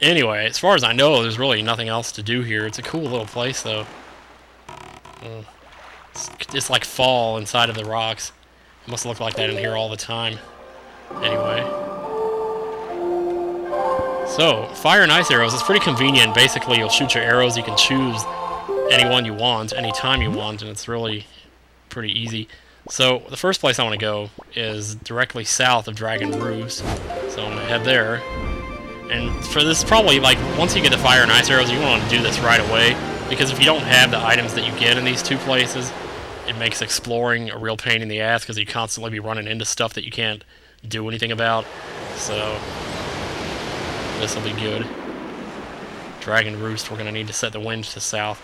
Anyway, as far as I know, there's really nothing else to do here. It's a cool little place, though. It's like fall inside of the rocks. It must look like that in here all the time. Anyway. So, fire and ice arrows is pretty convenient. Basically, you'll shoot your arrows. You can choose any one you want, any time you want, and it's really pretty easy. So, the first place I want to go is directly south of Dragon Roost. So, I'm going to head there. And for this, probably, like, once you get the fire and ice arrows, you want to do this right away. Because if you don't have the items that you get in these two places, it makes exploring a real pain in the ass because you constantly be running into stuff that you can't do anything about. So, this will be good. Dragon Roost, we're going to need to set the wind to south.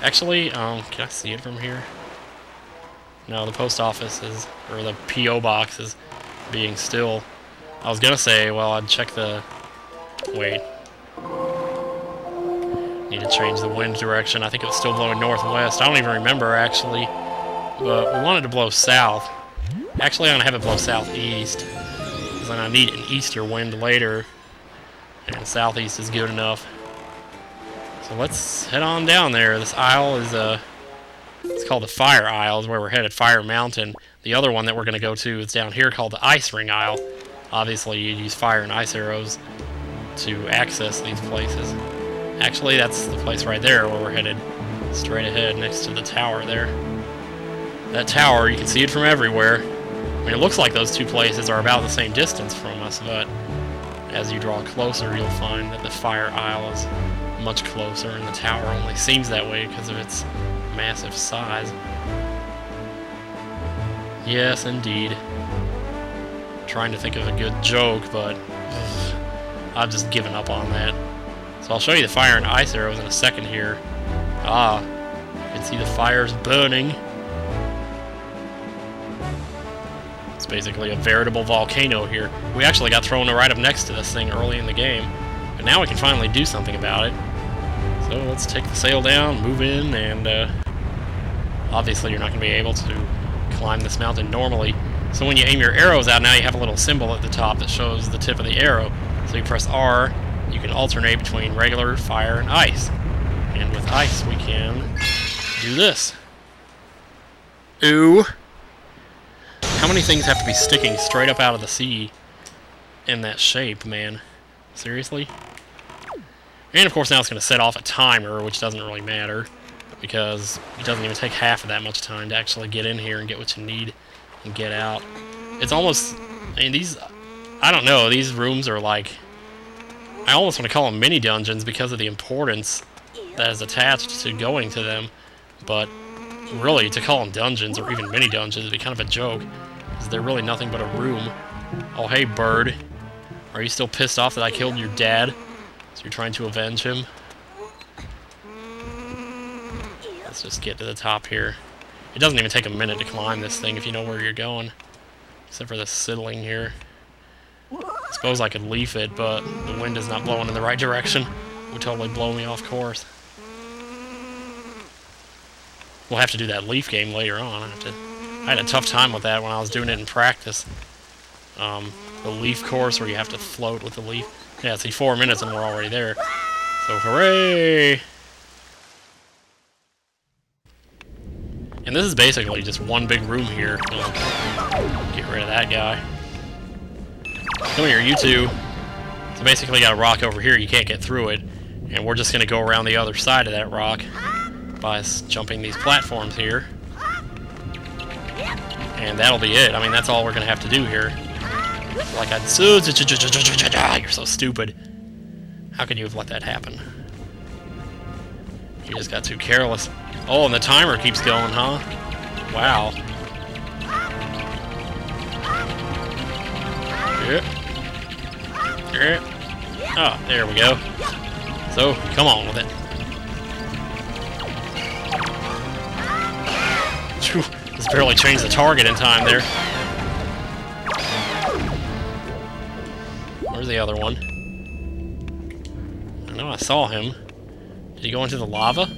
Actually, can I see it from here? No, the post office is, or the P.O. box is being still. I was going to say, well, I'd check the... Wait. Need to change the wind direction. I think it was still blowing northwest. I don't even remember, actually. But we wanted to blow south. Actually, I'm going to have it blow southeast. Because then I need an easter wind later. And southeast is good enough. So let's head on down there. This isle is, it's called the Fire Isle, is where we're headed. Fire Mountain. The other one that we're going to go to is down here called the Ice Ring Isle. Obviously, you use fire and ice arrows to access these places. Actually, that's the place right there where we're headed. Straight ahead, next to the tower there. That tower, you can see it from everywhere. I mean, it looks like those two places are about the same distance from us, but as you draw closer, you'll find that the Fire Isle is much closer, and the tower only seems that way because of its massive size. Yes, indeed. Trying to think of a good joke, but I've just given up on that. So I'll show you the fire and ice arrows in a second here. Ah, you can see the fires burning. It's basically a veritable volcano here. We actually got thrown right up next to this thing early in the game, but now we can finally do something about it. So let's take the sail down, move in, and obviously you're not going to be able to climb this mountain normally. So when you aim your arrows out, now you have a little symbol at the top that shows the tip of the arrow. So you press R, you can alternate between regular, fire, and ice. And with ice, we can do this. Ooh. How many things have to be sticking straight up out of the sea in that shape, man? Seriously? And of course now it's going to set off a timer, which doesn't really matter, because it doesn't even take half of that much time to actually get in here and get what you need and get out. It's almost... I mean, these... I don't know, these rooms are like... I almost want to call them mini dungeons because of the importance that is attached to going to them, but really, to call them dungeons or even mini dungeons would be kind of a joke, because they're really nothing but a room. Oh, hey, bird. Are you still pissed off that I killed your dad? So you're trying to avenge him? Let's just get to the top here. It doesn't even take a minute to climb this thing if you know where you're going, except for the sizzling here. I suppose I could leaf it, but the wind is not blowing in the right direction. It would totally blow me off course. We'll have to do that leaf game later on. I had a tough time with that when I was doing it in practice. The leaf course where you have to float with the leaf. Yeah, see, 4 minutes and we're already there. So, hooray! And this is basically just one big room here. Get rid of that guy. Come here, you two. So basically you got a rock over here, you can't get through it. And we're just going to go around the other side of that rock by jumping these platforms here. And that'll be it. I mean, that's all we're going to have to do here. Like you're so stupid. How could you have let that happen? You just got too careless. Oh, and the timer keeps going, huh? Wow. Oh, there we go. So, come on with it. Phew, just barely changed the target in time there. Where's the other one? I know I saw him. Did he go into the lava?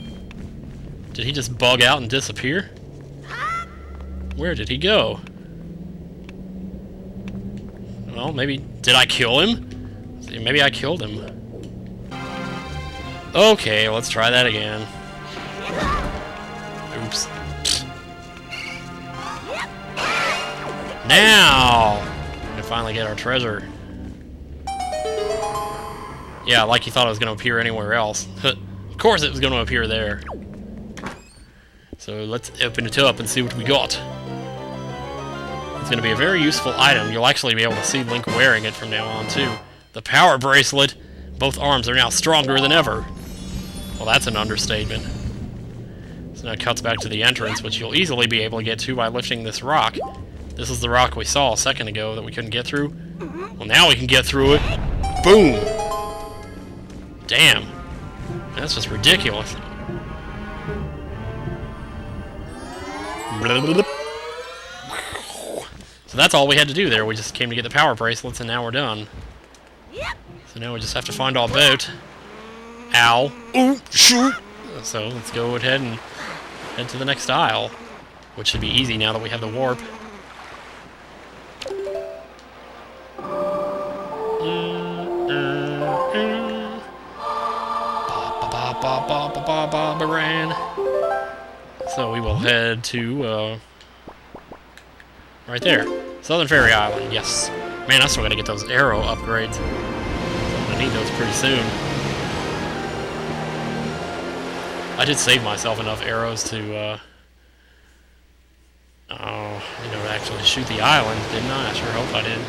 Did he just bug out and disappear? Where did he go? Well, maybe... Did I kill him? See, maybe I killed him. Okay, let's try that again. Oops. Now! We finally get our treasure. Yeah, like you thought it was going to appear anywhere else. Of course it was going to appear there. So let's open it up and see what we got. It's going to be a very useful item. You'll actually be able to see Link wearing it from now on, too. The power bracelet. Both arms are now stronger than ever. Well, that's an understatement. So now it cuts back to the entrance, which you'll easily be able to get to by lifting this rock. This is the rock we saw a second ago that we couldn't get through. Well, now we can get through it. Boom! Damn. That's just ridiculous. So that's all we had to do there. We just came to get the power bracelets, and now we're done. So now we just have to find our boat. Ow. Ooh, shoot! So let's go ahead and head to the next aisle, which should be easy now that we have the warp. So we will head to, right there. Southern Fairy Island, yes. Man, I still gotta get those arrow upgrades. I'm gonna need those pretty soon. I did save myself enough arrows to, to actually shoot the island, didn't I? I sure hope I did.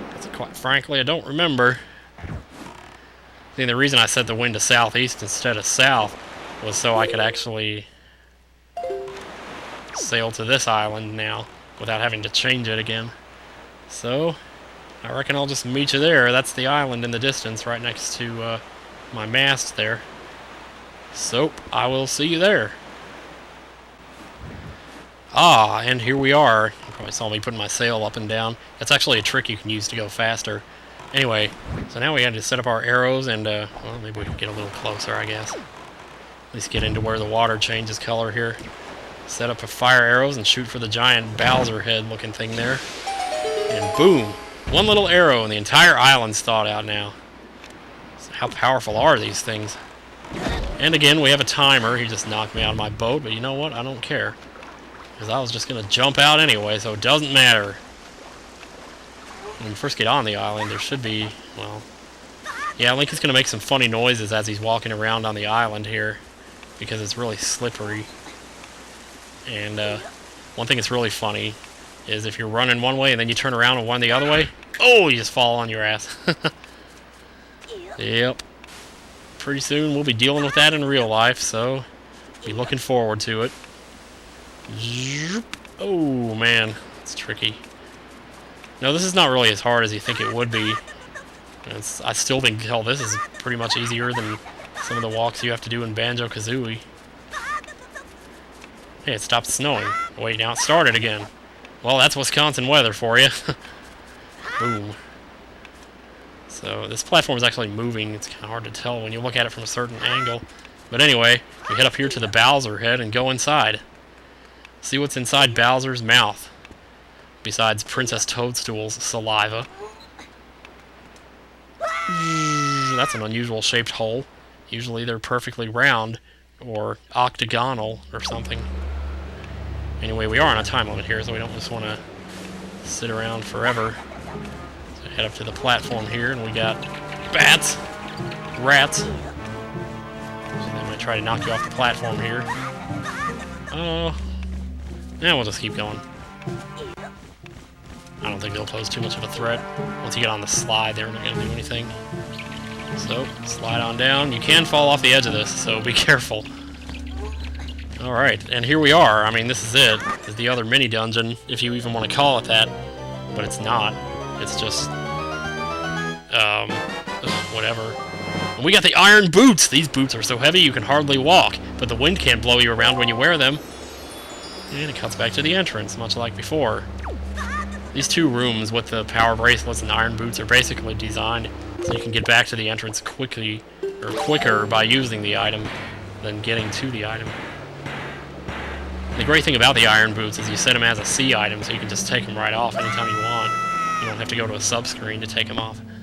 Because quite frankly, I don't remember. I think the reason I set the wind to southeast instead of south was so I could actually sail to this island now without having to change it again. So, I reckon I'll just meet you there. That's the island in the distance right next to my mast there. So, I will see you there. Ah, and here we are. You probably saw me putting my sail up and down. That's actually a trick you can use to go faster. Anyway, so now we had to set up our arrows and, well, maybe we can get a little closer, I guess. At least get into where the water changes color here. Set up for fire arrows and shoot for the giant Bowser head looking thing there. And boom! One little arrow and the entire island's thawed out now. So how powerful are these things? And again, we have a timer. He just knocked me out of my boat, but you know what? I don't care. Because I was just going to jump out anyway, so it doesn't matter. When we first get on the island, there should be, well... Yeah, Link is going to make some funny noises as he's walking around on the island here. Because it's really slippery. And one thing that's really funny is if you're running one way and then you turn around and run the other way, oh, you just fall on your ass. Yep. Pretty soon we'll be dealing with that in real life, so be looking forward to it. Oh, man. It's tricky. No, this is not really as hard as you think it would be. I still think, hell, this is pretty much easier than some of the walks you have to do in Banjo-Kazooie. Hey, it stopped snowing. Wait, now it started again. Well, that's Wisconsin weather for you. Boom. So, this platform is actually moving. It's kind of hard to tell when you look at it from a certain angle. But anyway, we head up here to the Bowser head and go inside. See what's inside Bowser's mouth. Besides Princess Toadstool's saliva. That's an unusual shaped hole. Usually they're perfectly round or octagonal or something. Anyway, we are on a time limit here, so we don't just want to sit around forever. So head up to the platform here, and we got bats, rats. So they might try to knock you off the platform here. Now we'll just keep going. I don't think they'll pose too much of a threat. Once you get on the slide, they're not going to do anything. So, slide on down. You can fall off the edge of this, so be careful. Alright, and here we are. I mean, this is it. This is the other mini-dungeon, if you even want to call it that. But it's not. It's just... whatever. And we got the iron boots! These boots are so heavy you can hardly walk, but the wind can't blow you around when you wear them. And it cuts back to the entrance, much like before. These two rooms with the power bracelets and iron boots are basically designed so you can get back to the entrance quickly, or quicker by using the item than getting to the item. The great thing about the iron boots is you set them as a C item, so you can just take them right off anytime you want. You don't have to go to a sub-screen to take them off.